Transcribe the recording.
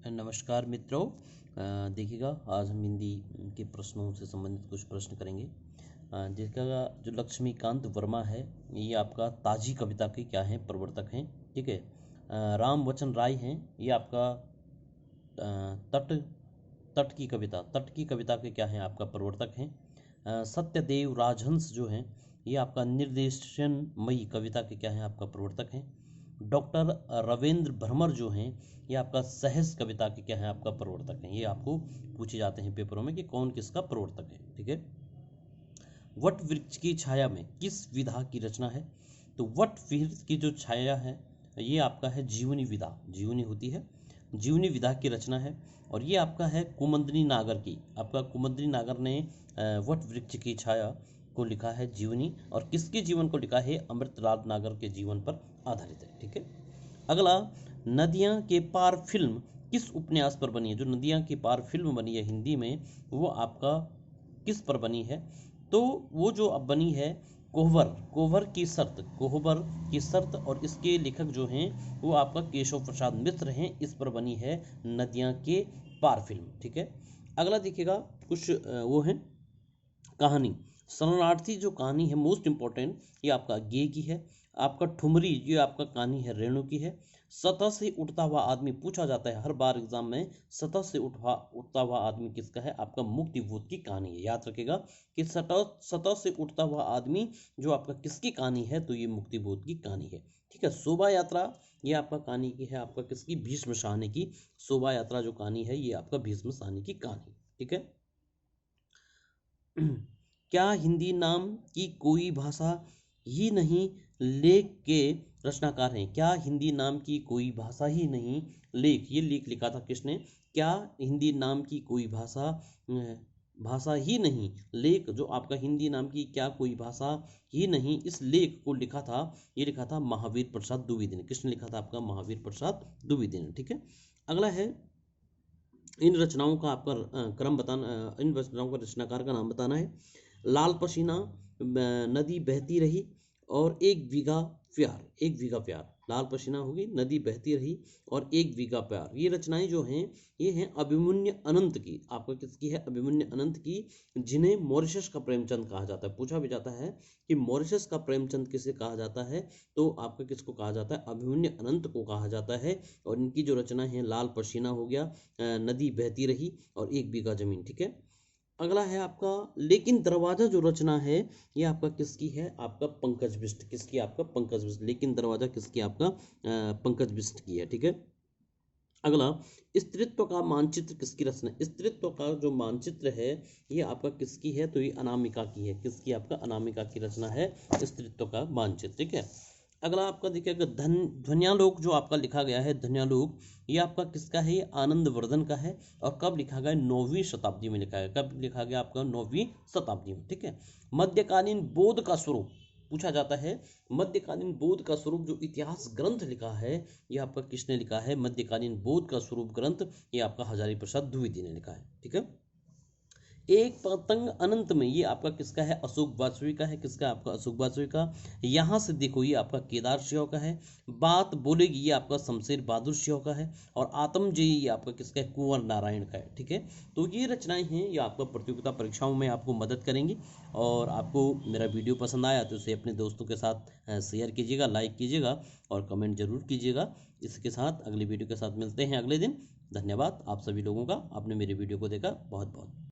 नमस्कार मित्रों। देखिएगा, आज हम हिंदी के प्रश्नों से संबंधित कुछ प्रश्न करेंगे। देखिएगा, जो लक्ष्मीकांत वर्मा है, ये आपका ताजी कविता के क्या हैं, प्रवर्तक हैं। ठीक है। राम वचन राय हैं, ये आपका तट तट की कविता के क्या हैं, आपका प्रवर्तक हैं। सत्यदेव राजहंस जो हैं, ये आपका निर्देशनमयी कविता के क्या हैं, आपका प्रवर्तक हैं। डॉक्टर रविंद्र भ्रमर जो हैं, ये आपका सहज कविता के क्या हैं, आपका प्रवर्तक हैं। ये आपको पूछे जाते हैं पेपरों में कि कौन किसका प्रवर्तक है। ठीक है। वट वृक्ष की छाया में किस विधा की रचना है? तो वट वृक्ष की जो छाया है, ये आपका है जीवनी विधा। जीवनी होती है, जीवनी विधा की रचना है। और ये आपका है कुमुदिनी नागर की। आपका कुमुदिनी नागर ने वट वृक्ष की छाया को लिखा है जीवनी, और किसके जीवन को लिखा है? अमृतलाल नागर के जीवन पर आधारित है। ठीक है। अगला, नदियां के पार फिल्म किस उपन्यास पर बनी है? जो नदियां के पार फिल्म बनी है हिंदी में, वो आपका किस पर बनी है? तो वो जो अब बनी है कोहबर की शर्त, और इसके लेखक जो हैं वो आपका केशव प्रसाद मिश्र हैं। इस पर बनी है नदियां के पार फिल्म। ठीक है। अगला देखिएगा, कुछ वो है कहानी। शरणार्थी जो कहानी है मोस्ट इंपॉर्टेंट, ये आपका गे की है। आपका ठुमरी, ये आपका कहानी है रेणु की है। सतह से उठता हुआ आदमी पूछा जाता है हर बार एग्जाम में, सतह से उठता हुआ आदमी किसका है? आपका मुक्तिबोध की कहानी है। याद रखिएगा कि सतह से उठता हुआ आदमी जो आपका किसकी कहानी है? तो ये मुक्तिबोध की कहानी है। ठीक है। शोभा यात्रा, ये आपका कहानी की है, आपका किसकी? भीष्म साहनी की। शोभा यात्रा जो कहानी है, ये आपका भीष्म साहनी की कहानी। ठीक है। क्या हिंदी नाम की कोई भाषा ही नहीं लेख के रचनाकार हैं? क्या हिंदी नाम की कोई भाषा ही नहीं लेख, ये लेख लिखा था किसने? क्या हिंदी नाम की कोई भाषा ही नहीं लेख, जो आपका हिंदी नाम की क्या कोई भाषा ही नहीं, इस लेख को लिखा था, ये लिखा था महावीर प्रसाद द्विवेदी ने। किसने लिखा था? आपका महावीर प्रसाद द्विवेदी ने। ठीक है। अगला है, इन रचनाओं का आपका क्रम बताना, इन रचनाओं का रचनाकार का नाम बताना है। लाल पसीना, नदी बहती रही, और एक बीघा प्यार। लाल पसीना होगी, नदी बहती रही, और एक बीघा प्यार। ये रचनाएं जो हैं, ये हैं अभिमन्यु अनंत की। आपका किसकी है? अभिमन्यु अनंत की, जिन्हें मॉरिशस का प्रेमचंद कहा जाता है। पूछा भी जाता है कि मॉरिशस का प्रेमचंद किसे कहा जाता है? तो आपका किसको कहा जाता है? अभिमन्यु अनंत को कहा जाता है। और इनकी जो रचना है, लाल पसीना हो गया, नदी बहती रही, और एक बीघा जमीन। ठीक है। अगला है आपका लेकिन दरवाजा जो रचना है, ये आपका किसकी है? आपका पंकज बिष्ट। किसकी? आपका पंकज बिष्ट। लेकिन दरवाजा किसकी? आपका पंकज बिष्ट की है। ठीक है। अगला, स्त्रीत्व का मानचित्र किसकी रचना है? स्त्रीत्व का जो मानचित्र है, ये आपका किसकी है? तो ये अनामिका की है। किसकी? आपका अनामिका की रचना है स्त्रीत्व का मानचित्र। ठीक है। अगला आपका देखिएगा, ध्वन्यालोक जो आपका लिखा गया है, ध्वन्यालोक, ये आपका किसका है? ये आनंदवर्धन का है। और कब लिखा गया? 9वीं शताब्दी में लिखा गया। कब लिखा गया? आपका 9वीं शताब्दी में। ठीक है। मध्यकालीन बौद्ध का स्वरूप पूछा जाता है। मध्यकालीन बौद्ध का स्वरूप जो इतिहास ग्रंथ लिखा है, ये आपका किसने लिखा है? मध्यकालीन बौद्ध का स्वरूप ग्रंथ, ये आपका हजारी प्रसाद द्विवेदी ने लिखा है। ठीक है। एक पतंग अनंत में, ये आपका किसका है? अशोक वाजपेयी का है। किसका? आपका अशोक वाजपेयी का। यहां से देखो, ये आपका केदार सिंह का है। बात बोलेगी, ये आपका शमशेर बहादुर सिंह का है। और आत्मजयी, ये आपका किसका है? कुंवर नारायण का है। ठीक है। तो ये रचनाएं हैं, ये आपका प्रतियोगिता परीक्षाओं में आपको मदद करेंगी। और आपको मेरा वीडियो पसंद आया तो इसे अपने दोस्तों के साथ शेयर कीजिएगा, लाइक कीजिएगा, और कमेंट जरूर कीजिएगा। इसके साथ अगली वीडियो के साथ मिलते हैं अगले दिन। धन्यवाद आप सभी लोगों का, आपने मेरे वीडियो को देखा। बहुत बहुत